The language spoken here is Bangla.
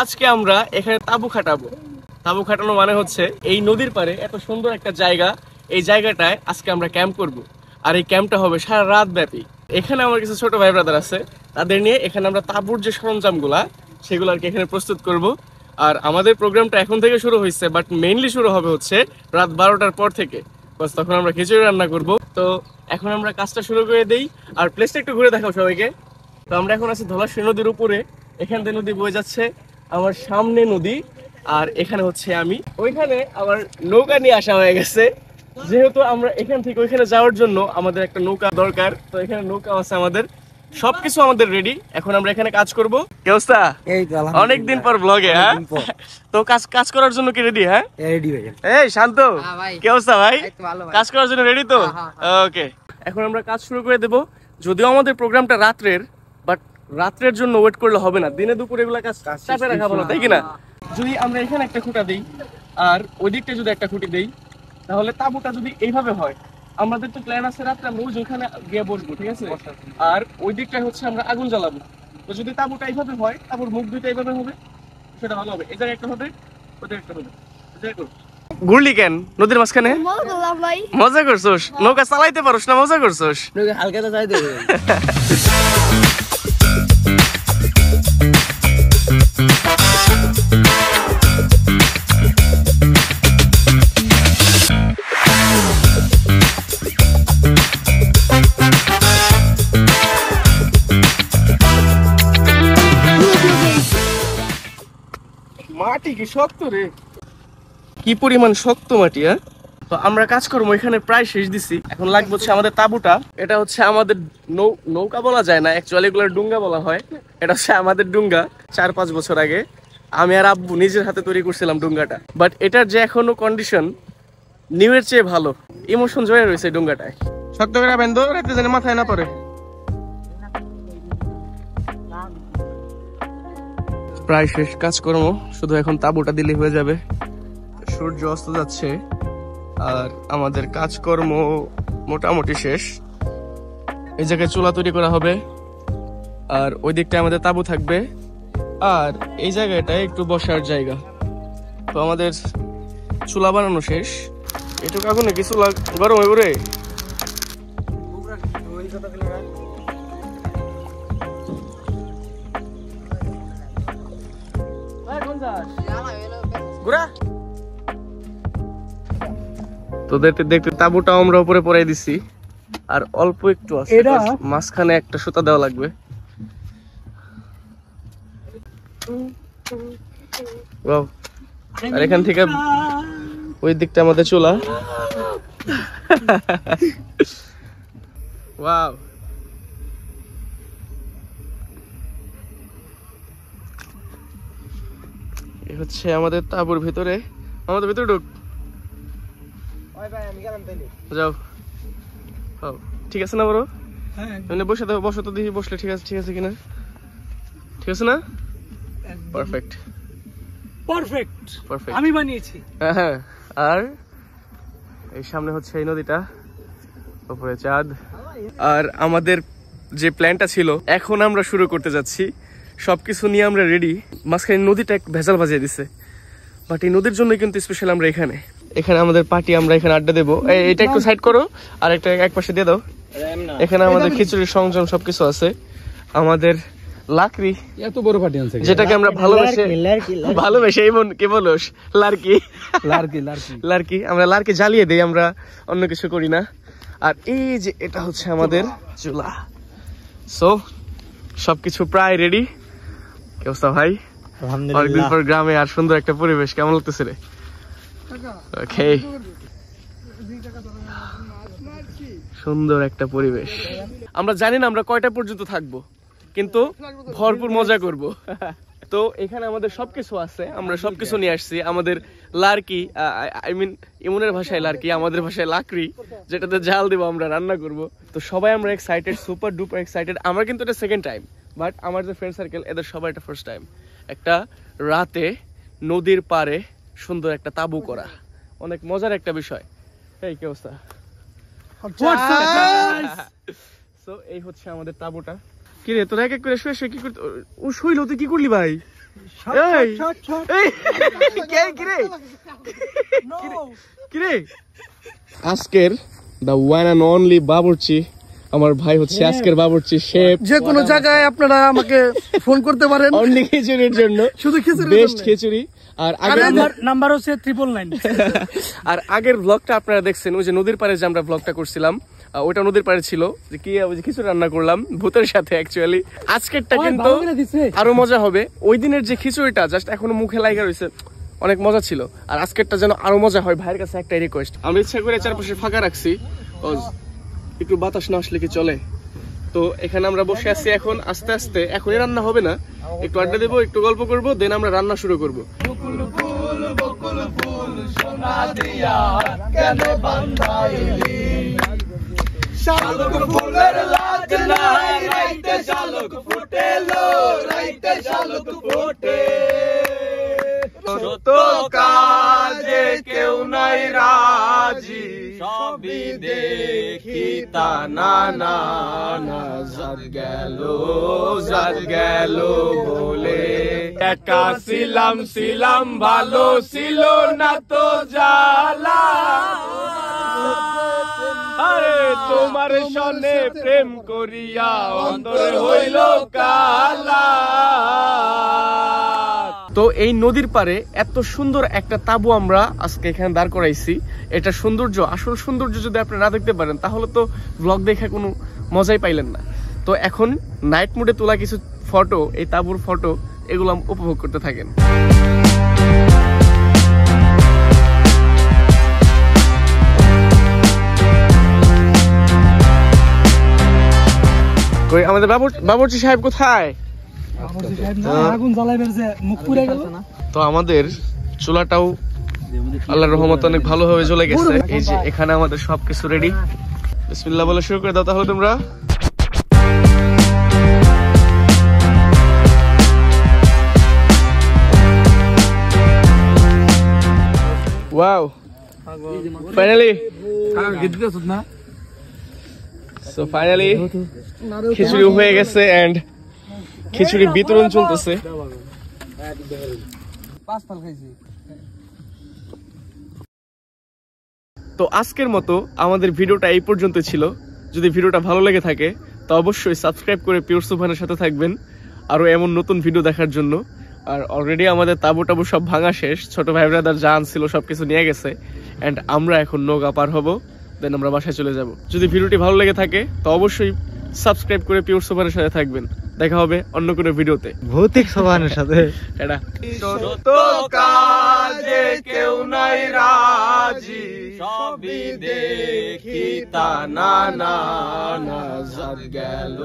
আজকে আমরা এখানে তাবু খাটাবো। তাবু খাটানো মানে হচ্ছে এই নদীর পাড়ে এত সুন্দর একটা জায়গা, এই জায়গাটায় আজকে আমরা ক্যাম্প করব। আর এই ক্যাম্পটা হবে সারা রাত ব্যাপী। এখানে আমার কিছু ছোট ভাই ব্রাদার আছে, তাদের নিয়ে এখানে আমরা তাবুর যে সরঞ্জামগুলা সেগুলো আর কি এখানে প্রস্তুত করব। আর আমাদের প্রোগ্রামটা এখন থেকে শুরু হয়েছে, বাট মেইনলি শুরু হবে হচ্ছে রাত 12টার পর থেকে। তখন আমরা খিচুড়ি রান্না করব। তো এখন আমরা কাজটা শুরু করে দেই। আর প্লেসটা একটু ঘুরে দেখাও সবাইকে। তো আমরা এখন আছি ধলাশী নদীর উপরে, এখান থেকে নদী বয়ে যাচ্ছে, আমার সামনে নদী। আর এখানে হচ্ছে আমি, ওইখানে আমার নৌকা নিয়ে আসা হয়ে গেছে, যেহেতু আমরা এখান থেকে ওইখানে যাওয়ার জন্য আমাদের একটা নৌকা দরকার। তো এখানে নৌকা আছে আমাদের, সবকিছু আমাদের রেডি। এখন আমরা এখানে কাজ করব। কি অবস্থা? অনেকদিন পর ব্লগে। হ্যাঁ, তো কাজ করার জন্য কি রেডি? হ্যাঁ রেডি ভাই। এই শান্ত, কি অবস্থা ভাই? কাজ করার জন্য রেডি তো? ওকে, এখন আমরা কাজ শুরু করে দেব। যদিও আমাদের প্রোগ্রামটা রাত্রের, বাট রাত্রের জন্য ওয়েট করলে হবে না, দিনে দুপুরে এগুলা কাজ চাপে রাখা ভালো, তাই কিনা? যদি আমরা এখানে একটা খুঁটা দিই আর ওই দিকটা যদি একটা খুঁটি দেই, তাহলে তাঁবুটা যদি এইভাবে হয়, আমাদের তো প্ল্যান আছে রাত্রে আমরা ওইখানে গিয়ে বসবো, ঠিক আছে? আর ওই দিকটায় হচ্ছে আমরা আগুন জ্বালাবো। তো যদি তাঁবুটা এইভাবে হয়, তাঁবুর মুখ দুইটা এইভাবে হবে, সেটা ভালো হবে। এই জায়গায় একটা হবে, ওদের একটা হবে। ঘুরলি কেন নদীর মাঝখানে? মজা করছোস? নৌকা চালাইতে পারোস না, মজা করছোস? হালকা তো চাই দেবে। মাটি কি শক্ত রে, কি পরিমাণ শক্ত মাটি। হ্যাঁ, তো আমরা কাজ করবো, এখানে প্রায় শেষ দিছি। এখন লাগবে হচ্ছে আমাদের তাঁবুটা। এটা হচ্ছে আমাদের নৌকা বলা যায় না, অ্যাকচুয়ালি এগুলো ডুঙ্গা বলা হয়। এটা হচ্ছে আমাদের ডুঙ্গা। 4-5 বছর আগে আমি আর আব্বু নিজের হাতে তৈরি করছিলাম ডুঙ্গাটা। বাট এটার যে এখনো কন্ডিশন নিউ এর চেয়ে ভালো, ইমোশন জয়ে রয়েছে এই ডুঙ্গাটায়। শক্ত করে বেঁধো, রাতে যেন মাথায় না পড়ে। প্রায় শেষ কাজকর্ম, শুধু এখন তাঁবুটা দিলে হয়ে যাবে। সূর্য অস্ত যাচ্ছে আর আমাদের কাজকর্ম মোটামুটি শেষ। এই জায়গায় চুলা তৈরি করা হবে আর ওই দিকটায় আমাদের তাঁবু থাকবে, আর এই জায়গাটায় একটু বসার জায়গা। তো আমাদের চুলা বানানো শেষ। এটুকু আগুনে কি চুলা গরম হয়ে পড়ে? তো দেখতে দেখতে তাঁবুটা আমরা উপরে পরাই দিছি, আর অল্প একটু আছে, মাঝখানে একটা সুতা দেওয়া লাগবে। আর এখান থেকে ওই দিকটা আমাদের চুলা। ওয়াও, এই হচ্ছে আমাদের তাঁবুর ভিতরে। আমাদের ভিতরে ঢুক, যাও। ঠিক আছে না বড়? বসে তো, বসো তো, দেখি বসলে ঠিক আছে, ঠিক আছে কিনা? ঠিক আছে না? পারফেক্ট পারফেক্ট পারফেক্ট, আমি বানিয়েছি। হ্যাঁ, আর এই সামনে হচ্ছে এই নদীটা, উপরে চাঁদ। আর আমাদের যে প্ল্যানটা ছিল, এখন আমরা শুরু করতে যাচ্ছি। সবকিছু নিয়ে আমরা রেডি। মাঝখানে নদীটা এক ভেজাল বাজিয়ে দিছে, বাট এই নদীর জন্য কিন্তু স্পেশাল আমরা এখানে আমাদের পার্টি, আমরা এখানে আড্ডা দেবো। এটা একটু সাইড করো, আর একটা এক পাশে দিয়ে দাও। এখানে আমাদের খিচুড়ির সংযম সবকিছু আছে। আমাদের লাকড়ি, এত বড় পার্টি আছে, যেটাকে আমরা ভালোবেসে এমন কে বলোস লার্কি লার্কি, আমরা লার্কি জ্বালিয়ে দেই, আমরা অন্য কিছু করি না। আর এই যে এটা হচ্ছে আমাদের চুলা। সো সবকিছু প্রায় রেডি। কি অবস্থা ভাই? অনেকদিন পর গ্রামে, আর সুন্দর একটা পরিবেশ, কেমন লাগতেছে রে? ওকে, সুন্দর একটা পরিবেশ। আমরা জানি না আমরা কয়টা পর্যন্ত থাকবো, কিন্তু ভরপুর মজা করব। তো এখানে আমাদের সবকিছু আছে, আমরা সবকিছু নিয়ে আসছি। আমাদের লার্কি, আই মিন ইমনের ভাষায় লার্কি, আমাদের ভাষায় লাকড়ি, যেটাতে জাল দেবো, আমরা রান্না করব। তো সবাই আমরা এক্সাইটেড, সুপার ডুপার এক্সাইটেড। আমার কিন্তু এটা সেকেন্ড টাইম, বাট আমার যে ফ্রেন্ড সার্কেল, এদের সবাই এটা ফার্স্ট টাইম। একটা রাতে নদীর পাড়ে সুন্দর একটা তাঁবু করা, অনেক মজার একটা বিষয়। এই কি অবস্থা? সো এই হচ্ছে আমাদের তাঁবুটা। কি রে, তোরা এক এক করে শুয়ে কি করতে? ও শুইল, তুই কি করলি ভাই? আজকের দা ওয়ান এন্ড অনলি বাবুর্চি আমার ভাই হচ্ছে আজকের বাবুর্চি শেফ। যে কোনো জায়গায় আপনারা আমাকে ফোন করতে পারেন অনলি খিচুড়ির জন্য, শুধু খিচুড়ি বেস্ট খিচুড়ি। আর আগের নাম্বার হচ্ছে 999। আর আগের ব্লগটা আপনারা দেখছেন, ওই যে নদীর পাড়ে যে আমরা ব্লগটা করছিলাম, ওটা নদীর পাড়ে ছিল, যে কি ওই যে খিচুড়ি রান্না করলাম ভূতের সাথে। অ্যাকচুয়ালি আজকেরটা কিন্তু আরো মজা হবে। ওই দিনের যে খিচুড়িটা জাস্ট এখনো মুখে লাগা রয়েছে, অনেক মজা ছিল। আর আজকেরটা যেন আরো মজা হয়। ভাইয়ের কাছে একটাই রিকোয়েস্ট, আমি ইচ্ছা করে চারপাশে ফাঁকা রাখছি, একটু বাতাস না আসলে কি চলে। তো এখানে আমরা বসে আছি এখন, আস্তে আস্তে এখনই রান্না হবে না, একটু আড্ডা দেবো, একটু গল্প করবো, দেন আমরা রান্না শুরু করবো। শালুক ফুলের লাগনায় রাইতে শালুক ফুটেলো, রাইতে শালুক ফুটে। ছোট কাজে কেউ নাই রাজি, সবই দেখি তা না না না। জাত গেল বলে একা ছিলাম ভালো ছিল না তো জ্বালা। আরে তোমার সনে প্রেম করিয়া অন্তর হইল কালা। তো এই নদীর পারে এত সুন্দর একটা তাবু আমরা আজকে এখানে দাঁড় করাইছি। এটা সৌন্দর্য, আসল সৌন্দর্য যদি আপনি না দেখতে পারেন তাহলে তো ব্লগ দেখে কোনো মজাই পাইলেন না। তো এখন নাইট মোডে তোলা কিছু ফটো, এই তাবুর ফটো, এগুলো উপভোগ করতে থাকেন। আমাদের বাবুর্চি সাহেব কোথায়? তো আমাদের চুলাটাও আল্লাহর রহমতে অনেক ভালোভাবে জ্বলে গেছে। এই যে এখানে আমাদের সবকিছু রেডি। বিসমিল্লাহ বলে শুরু করে দাও তাহলে তোমরা। ওয়াও, ফাইনালি খিচুড়ি হয়ে গেছে এন্ড খিচুড়ি বিতরণ চলতেছে। তো আজকের মতো আমাদের ভিডিওটা এই পর্যন্ত ছিল। যদি ভিডিওটা ভালো লেগে থাকে তো অবশ্যই সাবস্ক্রাইব করে পিওর সুফানের সাথে থাকবেন আরো এমন নতুন ভিডিও দেখার জন্য। আর অলরেডি আমাদের তাবু টাবু সব ভাঙা শেষ, ছোট ভাই ব্রাদার যা আনছিল সবকিছু নিয়ে গেছে এন্ড আমরা এখন নৌকা পার হবো, দেন আমরা বাসায় চলে যাব। যদি ভিডিওটি ভালো লেগে থাকে তো অবশ্যই সাবস্ক্রাইব করে পিওর সুফানের সাথে থাকবেন। দেখা হবে অন্য কোনো ভিডিওতে ভৌতিক সুফানের সাথে। এটা তো কাজে কেউ নাই রাজি, সবই দেখি তা না না না। জাত গেল।